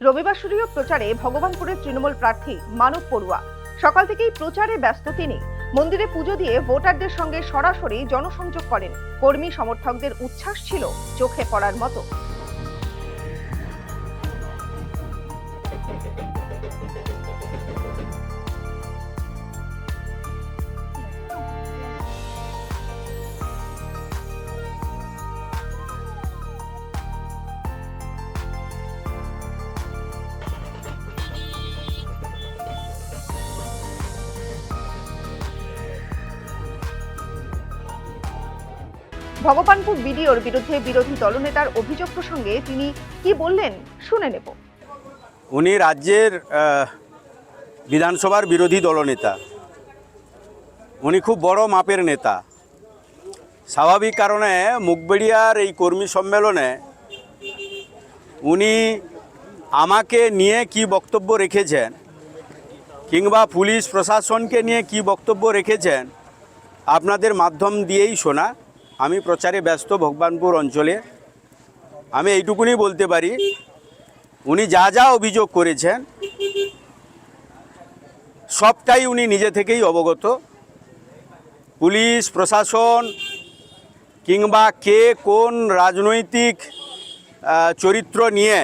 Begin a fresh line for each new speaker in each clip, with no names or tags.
রবিবার শুরু প্রচারে ভগবানপুরের তৃণমূল প্রার্থী মানব পড়ুয়া। সকাল থেকেই প্রচারে ব্যস্ত তিনি। মন্দিরে পুজো দিয়ে ভোটারদের সঙ্গে সরাসরি জনসংযোগ করেন। কর্মী সমর্থকদের উচ্ছ্বাস ছিল চোখে পড়ার মতো। ভগবানপুর বিডিওর বিরুদ্ধে বিরোধী দলনেতার অভিযোগ প্রসঙ্গে তিনি কি বললেন শুনে নেব।
উনি রাজ্যের বিধানসভার বিরোধী দলনেতা। উনি খুব বড় মাপের নেতা। স্বাভাবিক কারণে মুখবেড়িয়ার এই কর্মী সম্মেলনে উনি আমাকে নিয়ে কি বক্তব্য রেখেছেন কিংবা পুলিশ প্রশাসনকে নিয়ে কি বক্তব্য রেখেছেন আপনাদের মাধ্যম দিয়েই শোনা। আমি প্রচারে ব্যস্ত ভগবানপুর অঞ্চলে। আমি এইটুকুনি বলতে পারি, উনি যা যা অভিযোগ করেছেন সবটাই উনি নিজে থেকেই অবগত। পুলিশ প্রশাসন কিংবা কে কোন রাজনৈতিক চরিত্র নিয়ে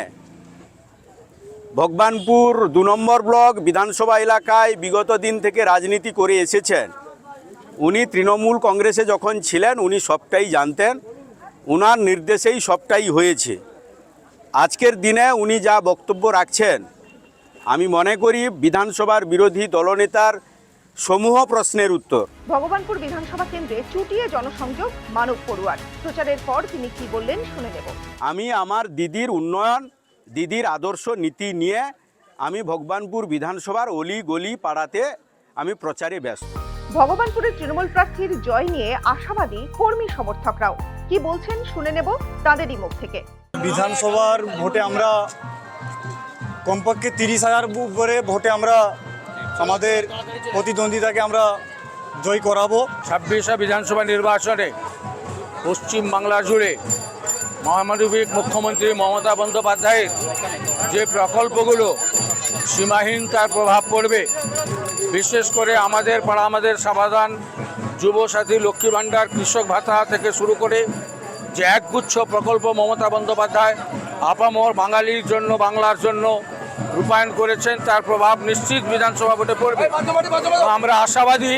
ভগবানপুর ২ নম্বর ব্লক বিধানসভা এলাকায় বিগত দিন থেকে রাজনীতি করে এসেছেন, উনি তৃণমূল কংগ্রেসে যখন ছিলেন উনি সবটাই জানতেন। ওনার নির্দেশেই সবটাই হয়েছে। আজকের দিনে উনি যা বক্তব্য রাখছেন আমি মনে করি বিধানসভার বিরোধী দলনেতার সমূহ প্রশ্নের উত্তর।
ভগবানপুর বিধানসভা কেন্দ্রে চুটিয়ে জনসংযোগ মানব পড়ুয়ার। প্রচারের পর তিনি কি বললেন শুনে নেব।
আমি আমার দিদির উন্নয়ন, দিদির আদর্শ নীতি নিয়ে আমি ভগবানপুর বিধানসভার অলি গলি পাড়াতে আমি প্রচারে ব্যস্ত।
ভগবানপুরের তৃণমূল প্রার্থীর জয় নিয়ে আশাবাদী কর্মী সমর্থকরাও। কি বলছেন শুনে নেব তাদেরই মুখ থেকে।
বিধানসভার ভোটে আমরা কমপক্ষে ৩০,০০০ করে ভোটে আমরা আমাদের প্রতিদ্বন্দ্বিতাকে আমরা জয় করাবো।
২৬শে বিধানসভা নির্বাচনে পশ্চিম বাংলা জুড়ে মহামানবিক মুখ্যমন্ত্রী মমতা বন্দ্যোপাধ্যায়ের যে প্রকল্পগুলো সীমাহীন তার প্রভাব পড়বে। বিশেষ করে আমাদের পাড়া আমাদের সমাধান, যুবসাথী, লক্ষ্মী ভাণ্ডার, কৃষক ভাতা থেকে শুরু করে যে একগুচ্ছ প্রকল্প মমতা বন্দ্যোপাধ্যায় আপামর বাঙালির জন্য, বাংলার জন্য রূপায়ণ করেছেন, তার প্রভাব নিশ্চিত বিধানসভা ভোটে পড়বে। আমরা আশাবাদী